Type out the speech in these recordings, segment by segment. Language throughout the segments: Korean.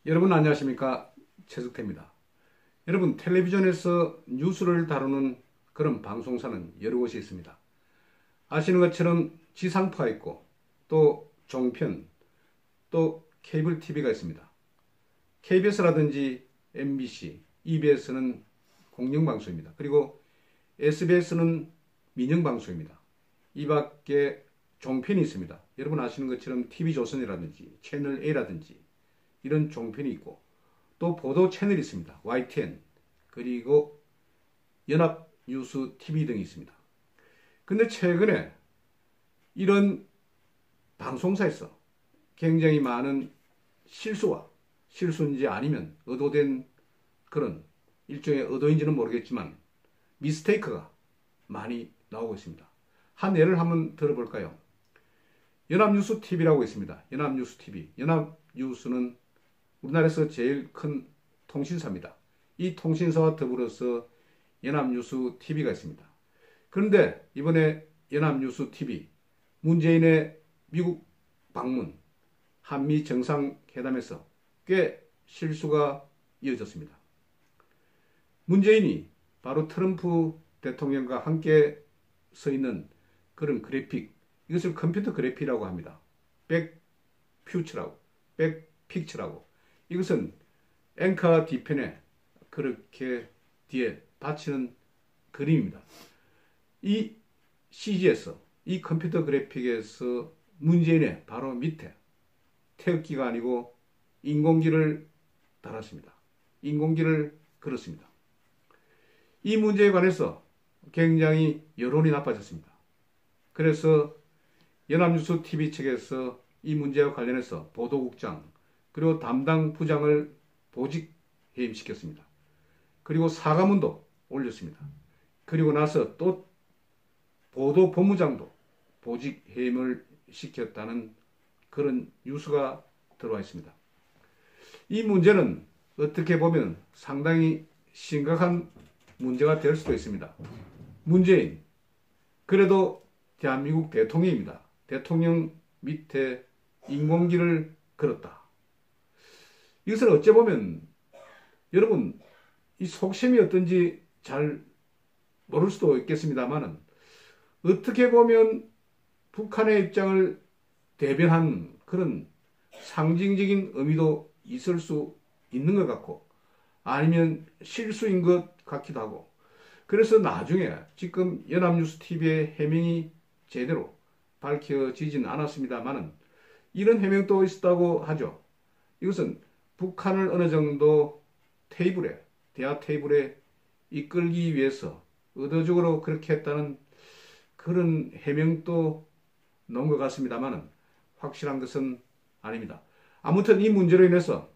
여러분 안녕하십니까? 최석태입니다. 여러분 텔레비전에서 뉴스를 다루는 그런 방송사는 여러 곳이 있습니다. 아시는 것처럼 지상파가 있고 또 종편 또 케이블 TV가 있습니다. KBS라든지 MBC, EBS는 공영방송입니다. 그리고 SBS는 민영방송입니다. 이 밖에 종편이 있습니다. 여러분 아시는 것처럼 TV조선이라든지 채널A라든지 이런 종편이 있고 또 보도 채널이 있습니다. YTN 그리고 연합뉴스 TV 등이 있습니다. 근데 최근에 이런 방송사에서 굉장히 많은 실수인지 아니면 의도된 그런 일종의 의도인지는 모르겠지만 미스테이크가 많이 나오고 있습니다. 한 예를 한번 들어볼까요? 연합뉴스 TV라고 있습니다. 연합뉴스 TV. 연합뉴스는 우리나라에서 제일 큰 통신사입니다. 이 통신사와 더불어서 연합뉴스 TV가 있습니다. 그런데 이번에 연합뉴스 TV 문재인의 미국 방문 한미 정상회담에서 꽤 실수가 이어졌습니다. 문재인이 바로 트럼프 대통령과 함께 서 있는 그런 그래픽, 이것을 컴퓨터 그래픽이라고 합니다. 백픽처라고. 이것은 앵커 뒤편에 그렇게 뒤에 받치는 그림입니다. 이 CG에서, 이 컴퓨터 그래픽에서 문재인의 바로 밑에 태극기가 아니고 인공기를 달았습니다. 인공기를 걸었습니다. 이 문제에 관해서 굉장히 여론이 나빠졌습니다. 그래서 연합뉴스 TV 측에서 이 문제와 관련해서 보도국장 그리고 담당 부장을 보직 해임시켰습니다. 그리고 사과문도 올렸습니다. 그리고 나서 또 보도본부장도 보직 해임을 시켰다는 그런 뉴스가 들어와 있습니다. 이 문제는 어떻게 보면 상당히 심각한 문제가 될 수도 있습니다. 문재인, 그래도 대한민국 대통령입니다. 대통령 밑에 인공기를 걸었다. 이것을 어찌보면 여러분 이 속셈이 어떤지 잘 모를 수도 있겠습니다만 어떻게 보면 북한의 입장을 대변한 그런 상징적인 의미도 있을 수 있는 것 같고 아니면 실수인 것 같기도 하고 그래서 나중에 지금 연합뉴스 TV의 해명이 제대로 밝혀지지는 않았습니다만 이런 해명도 있었다고 하죠. 이것은 북한을 어느 정도 대화 테이블에 이끌기 위해서 의도적으로 그렇게 했다는 그런 해명도 나온 것 같습니다만 확실한 것은 아닙니다. 아무튼 이 문제로 인해서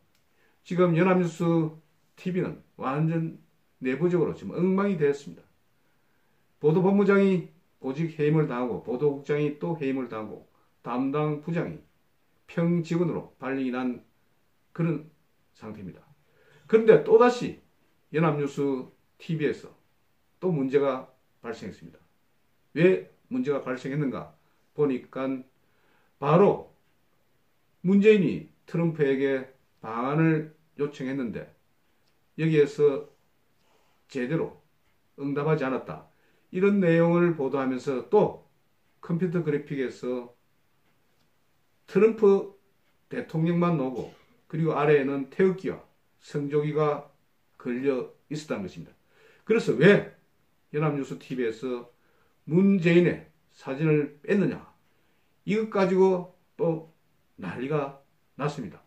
지금 연합뉴스 TV는 완전 내부적으로 지금 엉망이 되었습니다. 보도본부장이 보직 해임을 당하고 보도국장이 또 해임을 당하고 담당 부장이 평직원으로 발령이 난 그런 상태입니다. 그런데 또다시 연합뉴스 TV에서 또 문제가 발생했습니다. 왜 문제가 발생했는가 보니까 바로 문재인이 트럼프에게 방안을 요청했는데 여기에서 제대로 응답하지 않았다. 이런 내용을 보도하면서 또 컴퓨터 그래픽에서 트럼프 대통령만 나오고 그리고 아래에는 태극기와 성조기가 걸려 있었다는 것입니다. 그래서 왜 연합뉴스 TV에서 문재인의 사진을 뺐느냐 이것 가지고 또 난리가 났습니다.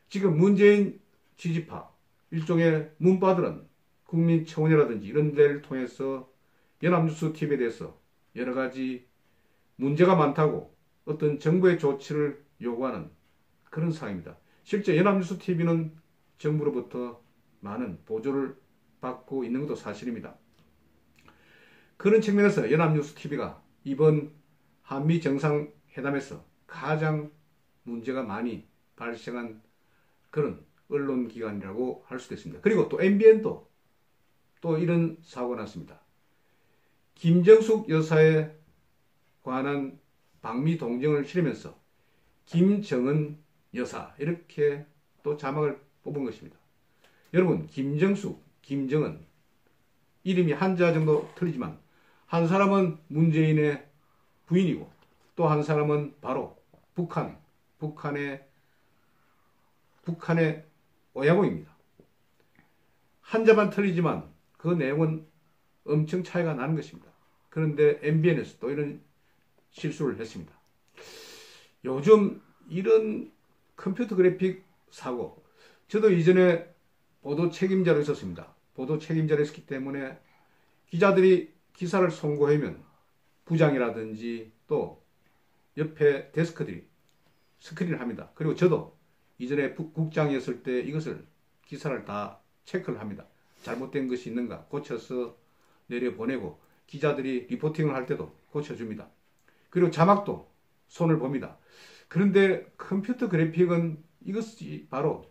지금 문재인 지지파 일종의 문바들은 국민청원이라든지 이런 데를 통해서 연합뉴스 TV에 대해서 여러 가지 문제가 많다고 어떤 정부의 조치를 요구하는 그런 상황입니다. 실제 연합뉴스 TV는 정부로부터 많은 보조를 받고 있는 것도 사실입니다. 그런 측면에서 연합뉴스 TV가 이번 한미 정상회담에서 가장 문제가 많이 발생한 그런 언론기관이라고 할 수도 있습니다. 그리고 또 MBN도 또 이런 사고가 났습니다. 김정숙 여사에 관한 방미 동정을 실으면서 김정은 여사 이렇게 또 자막을 뽑은 것입니다. 여러분, 김정숙, 김정은 이름이 한자 정도 틀리지만 한 사람은 문재인의 부인이고 또 한 사람은 바로 북한의 오야봉입니다. 한자만 틀리지만 그 내용은 엄청 차이가 나는 것입니다. 그런데 MBN에서 또 이런 실수를 했습니다. 요즘 이런 컴퓨터 그래픽 사고, 저도 이전에 보도 책임자로 있었습니다. 보도 책임자로 있었기 때문에 기자들이 기사를 송고하면 부장이라든지 또 옆에 데스크들이 스크린을 합니다. 그리고 저도 이전에 국장이었을 때 이것을 기사를 다 체크를 합니다. 잘못된 것이 있는가 고쳐서 내려보내고 기자들이 리포팅을 할 때도 고쳐줍니다. 그리고 자막도 손을 봅니다. 그런데 컴퓨터 그래픽은 이것이 바로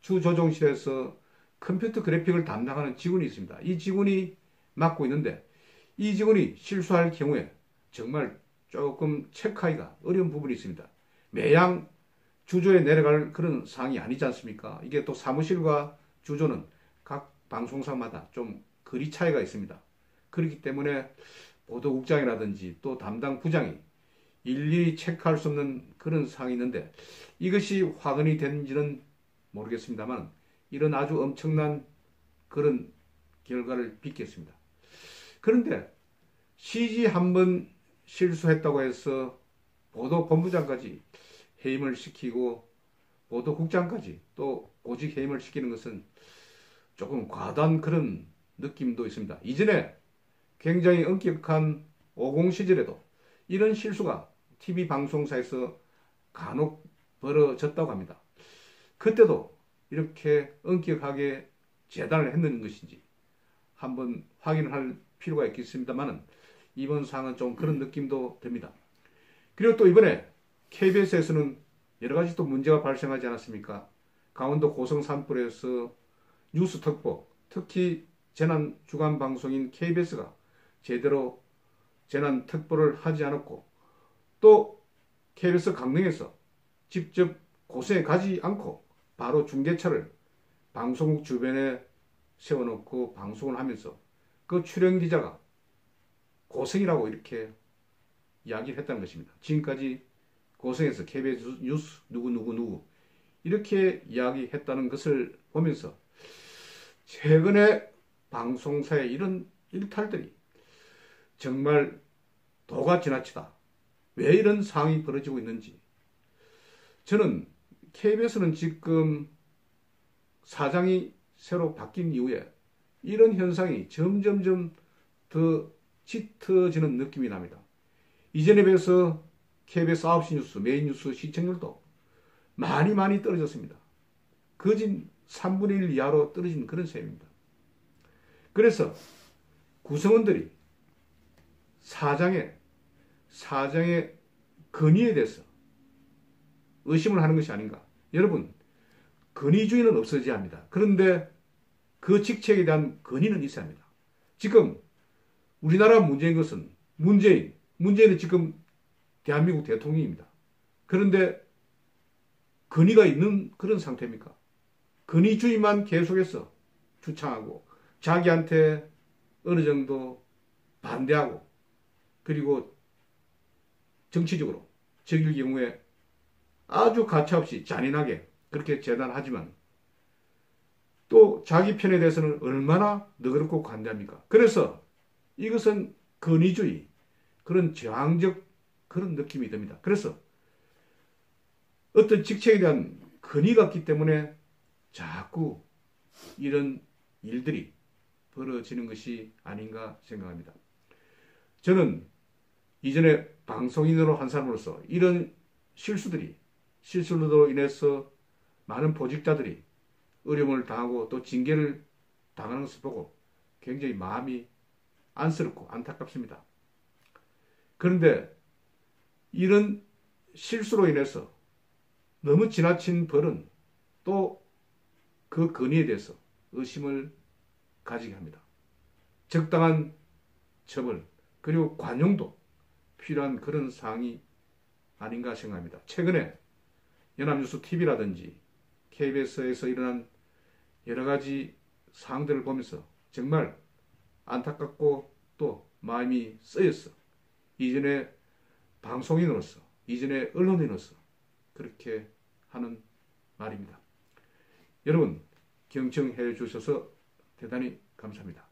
주조종실에서 컴퓨터 그래픽을 담당하는 직원이 있습니다. 이 직원이 맡고 있는데 이 직원이 실수할 경우에 정말 조금 체크하기가 어려운 부분이 있습니다. 매양 주조에 내려갈 그런 사항이 아니지 않습니까? 이게 또 사무실과 주조는 각 방송사마다 좀 거리 차이가 있습니다. 그렇기 때문에 보도국장이라든지 또 담당 부장이 일일이 체크할 수 없는 그런 사항이 있는데 이것이 확인이 된지는 모르겠습니다만 이런 아주 엄청난 그런 결과를 빚겠습니다. 그런데 CG 한번 실수했다고 해서 보도본부장까지 해임을 시키고 보도국장까지 또 보직 해임을 시키는 것은 조금 과도한 그런 느낌도 있습니다. 이전에 굉장히 엄격한 50 시절에도 이런 실수가 TV 방송사에서 간혹 벌어졌다고 합니다. 그때도 이렇게 엄격하게 재단을 했는 것인지 한번 확인을 할 필요가 있겠습니다만 이번 사항은 좀 그런 느낌도 듭니다. 그리고 또 이번에 KBS에서는 여러 가지 또 문제가 발생하지 않았습니까? 강원도 고성 산불에서 뉴스 특보, 특히 재난 주간 방송인 KBS가 제대로 재난 특보를 하지 않았고 또 KBS 강릉에서 직접 고성에 가지 않고 바로 중계차를 방송국 주변에 세워놓고 방송을 하면서 그 출연 기자가 고성이라고 이렇게 이야기를 했다는 것입니다. 지금까지 고성에서 KBS 뉴스 누구 이렇게 이야기했다는 것을 보면서 최근에 방송사의 이런 일탈들이 정말 도가 지나치다. 왜 이런 상황이 벌어지고 있는지. 저는 KBS는 지금 사장이 새로 바뀐 이후에 이런 현상이 점점점 더 짙어지는 느낌이 납니다. 이전에 비해서 KBS 9시 뉴스, 메인 뉴스 시청률도 많이 떨어졌습니다. 거진 3분의 1 이하로 떨어진 그런 셈입니다. 그래서 구성원들이 사장의 건의에 대해서 의심을 하는 것이 아닌가. 여러분, 건의주의는 없어져야 합니다. 그런데 그 직책에 대한 건의는 있어야 합니다. 지금 우리나라 문제인 것은 문재인은 지금 대한민국 대통령입니다. 그런데 건의가 있는 그런 상태입니까? 건의주의만 계속해서 주창하고 자기한테 어느 정도 반대하고 그리고 정치적으로 적일 경우에 아주 가차없이 잔인하게 그렇게 재단하지만 또 자기 편에 대해서는 얼마나 너그럽고 관대합니까? 그래서 이것은 건의주의, 그런 저항적 그런 느낌이 듭니다. 그래서 어떤 직책에 대한 건의가 없기 때문에 자꾸 이런 일들이 벌어지는 것이 아닌가 생각합니다. 저는 이전에 방송인으로 한 사람으로서 이런 실수로 인해서 많은 보직자들이 어려움을 당하고 또 징계를 당하는 것을 보고 굉장히 마음이 안쓰럽고 안타깝습니다. 그런데 이런 실수로 인해서 너무 지나친 벌은 또 그 건의에 대해서 의심을 가지게 합니다. 적당한 처벌 그리고 관용도 필요한 그런 사항이 아닌가 생각합니다. 최근에 연합뉴스 TV라든지 KBS에서 일어난 여러 가지 사항들을 보면서 정말 안타깝고 또 마음이 쓰였어. 이전에 방송인으로서, 이전에 언론인으로서 그렇게 하는 말입니다. 여러분 경청해 주셔서 대단히 감사합니다.